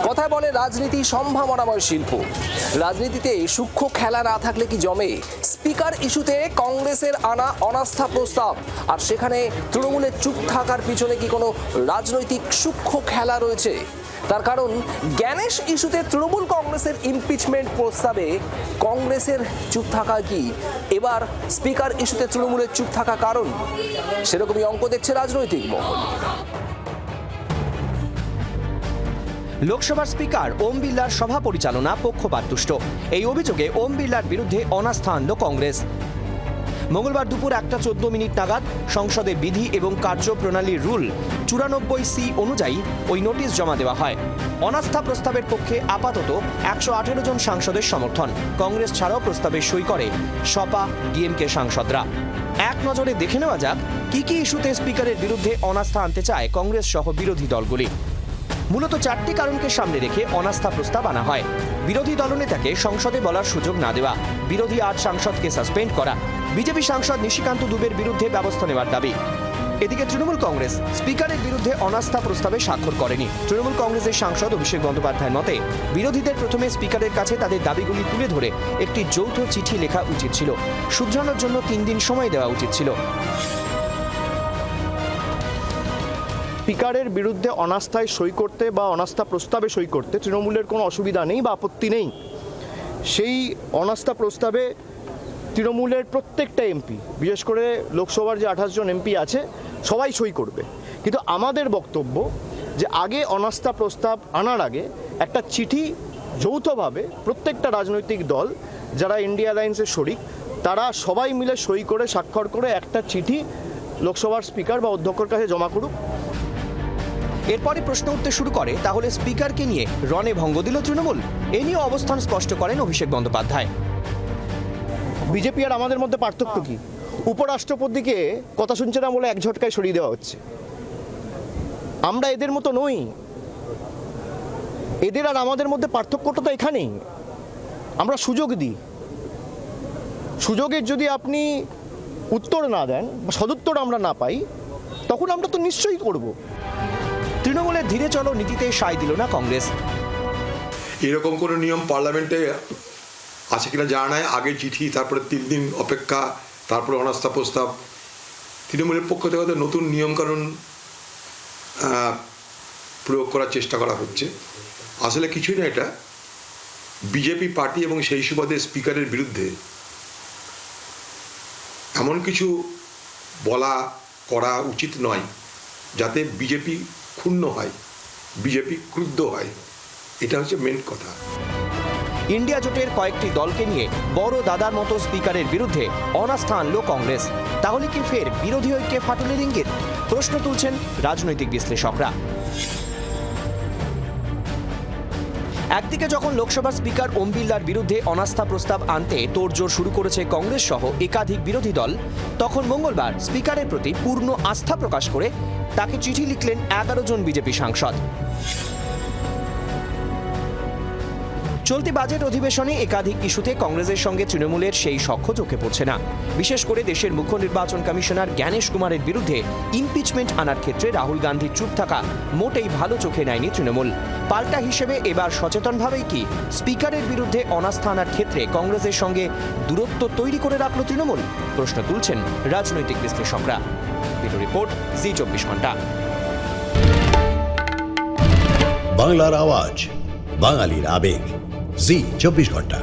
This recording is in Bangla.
কথায় বলে রাজনীতি সম্ভাবনাময় শিল্প। রাজনীতিতে সূক্ষ্ম খেলা না থাকলে কি জমে? স্পিকার ইস্যুতে কংগ্রেসের আনা অনাস্থা প্রস্তাব, আর সেখানে তৃণমূলের চুপ থাকার পিছনে কি কোনো রাজনৈতিক সূক্ষ্ম খেলা রয়েছে? তার কারণ, জ্ঞানেশ ইস্যুতে তৃণমূল কংগ্রেসের ইমপিচমেন্ট প্রস্তাবে কংগ্রেসের চুপ থাকা কি এবার স্পিকার ইস্যুতে তৃণমূলের চুপ থাকা কারণ? সেরকমই অঙ্ক দেখছে রাজনৈতিক মহল। লোকসভার স্পিকার ওম বিড়লার সভা পরিচালনা পক্ষপাতদুষ্ট, এই অভিযোগে ওম বিড়লার বিরুদ্ধে অনাস্থা আনল কংগ্রেস। মঙ্গলবার দুপুর 1:14 নাগাদ সংসদে বিধি এবং কার্যপ্রণালীর রুল 94C অনুযায়ী ওই নোটিশ জমা দেওয়া হয়। অনাস্থা প্রস্তাবের পক্ষে আপাতত 118 জন সাংসদের সমর্থন। কংগ্রেস ছাড়াও প্রস্তাবে সই করে সপা ডিএমকে সাংসদরা। এক নজরে দেখে নেওয়া যাক কি কি ইস্যুতে স্পিকারের বিরুদ্ধে অনাস্থা আনতে চায় কংগ্রেস সহ বিরোধী দলগুলি। মূলত 4টি কারণকে সামনে রেখে অনাস্থা প্রস্তাব আনা হয়। বিরোধী দলনেতাকে সংসদে বলার সুযোগ না দেওয়া, বিরোধী 8 সাংসদকে সাসপেন্ড করা, বিজেপি সাংসদ নিশিকান্ত দুবের বিরুদ্ধে ব্যবস্থা নেওয়ার দাবি। এদিকে তৃণমূল কংগ্রেস স্পিকারের বিরুদ্ধে অনাস্থা প্রস্তাবে স্বাক্ষর করেনি। তৃণমূল কংগ্রেসের সাংসদ অভিষেক বন্দ্যোপাধ্যায়ের মতে, বিরোধীদের প্রথমে স্পিকারের কাছে তাদের দাবিগুলি তুলে ধরে একটি যৌথ চিঠি লেখা উচিত ছিল। শুধরানোর জন্য 3 দিন সময় দেওয়া উচিত ছিল। স্পিকারের বিরুদ্ধে অনাস্থায় সই করতে বা অনাস্থা প্রস্তাবে সই করতে তৃণমূলের কোনো অসুবিধা নেই বা আপত্তি নেই। সেই অনাস্থা প্রস্তাবে তৃণমূলের প্রত্যেকটা এমপি, বিশেষ করে লোকসভার যে 28 জন এমপি আছে, সবাই সই করবে। কিন্তু আমাদের বক্তব্য যে আগে অনাস্থা প্রস্তাব আনার আগে একটা চিঠি যৌথভাবে প্রত্যেকটা রাজনৈতিক দল যারা ইন্ডিয়া অ্যালায়েন্সের শরিক, তারা সবাই মিলে সই করে স্বাক্ষর করে একটা চিঠি লোকসভার স্পিকার বা অধ্যক্ষের কাছে জমা করুক। এরপরে প্রশ্ন উঠতে শুরু করে, তাহলে স্পিকারকে নিয়ে রণে ভঙ্গ দিল তৃণমূল? এ নিয়ে অবস্থান স্পষ্ট করেন অভিষেক বন্দ্যোপাধ্যায়। বিজেপি আর আমাদের মধ্যে পার্থক্য কি? উপরাষ্ট্রপতিকে কথা শুনছে না বলে এক ঝটকায় সরিয়ে দেওয়া হচ্ছে। আমরা এদের মতো নই। এদের আর আমাদের মধ্যে পার্থক্যটা তো এখানেই। আমরা সুযোগ দিই। সুযোগের যদি আপনি উত্তর না দেন বা সদুত্তর আমরা না পাই, তখন আমরা তো নিশ্চয়ই করব। তৃণমূলের ধীরে চলো নীতিতে সায় দিল না কংগ্রেস। এরকম কোনো নিয়ম পার্লামেন্টে আছে কিনা জানা নাই। আগে চিঠি, তারপরে 3 দিন অপেক্ষা, তারপরে অনাস্থা প্রস্তাব। তৃণমূলের পক্ষ থেকে হয়তো নতুন নিয়মকানুন প্রয়োগ করার চেষ্টা করা হচ্ছে। আসলে কিছুই না, এটা বিজেপি পার্টি এবং সেই সুবাদে স্পিকারের বিরুদ্ধে এমন কিছু বলা করা উচিত নয় যাতে বিজেপি ক্ষুণ্ণ হয়, বিজেপি ক্রুদ্ধ হয়। এটা হচ্ছে মেন কথা। ইন্ডিয়া জোটের কয়েকটি দলকে নিয়ে বড় দাদার মতো স্পিকারের বিরুদ্ধে অনাস্থা আনল কংগ্রেস। তাহলে কি ফের বিরোধী ঐক্যে ফাটলের ইঙ্গিত? প্রশ্ন তুলছেন রাজনৈতিক বিশ্লেষকরা। একদিকে যখন লোকসভার স্পিকার ওম বিড়লার বিরুদ্ধে অনাস্থা প্রস্তাব আনতে তোড়জোড় শুরু করেছে কংগ্রেস সহ একাধিক বিরোধী দল, তখন মঙ্গলবার স্পিকারের প্রতি পূর্ণ আস্থা প্রকাশ করে তাকে চিঠি লিখলেন 11 জন বিজেপি সাংসদ। চলতি বাজেট অধিবেশনে একাধিক ইস্যুতে কংগ্রেসের সঙ্গে তৃণমূলের সেই সখ্য চোখে পড়ছে না। বিশেষ করে দেশের মুখ্য নির্বাচন কমিশনার জ্ঞানেশ কুমারের বিরুদ্ধে ইমপিচমেন্ট আনার ক্ষেত্রে রাহুল গান্ধীর চুপ থাকা মোটেই ভালো চোখে নেয়নি তৃণমূল। পাল্টা হিসেবে এবার সচেতনভাবেই কি স্পিকারের বিরুদ্ধে অনাস্থা আনার ক্ষেত্রে কংগ্রেসের সঙ্গে দূরত্ব তৈরি করে রাখল তৃণমূল? প্রশ্ন তুলছেন রাজনৈতিক বিশ্লেষকরা। ব্যুরো রিপোর্ট, জি 24 ঘন্টা। বাংলার আওয়াজ, বাঙালির আবেগ, জি 24 ঘন্টা।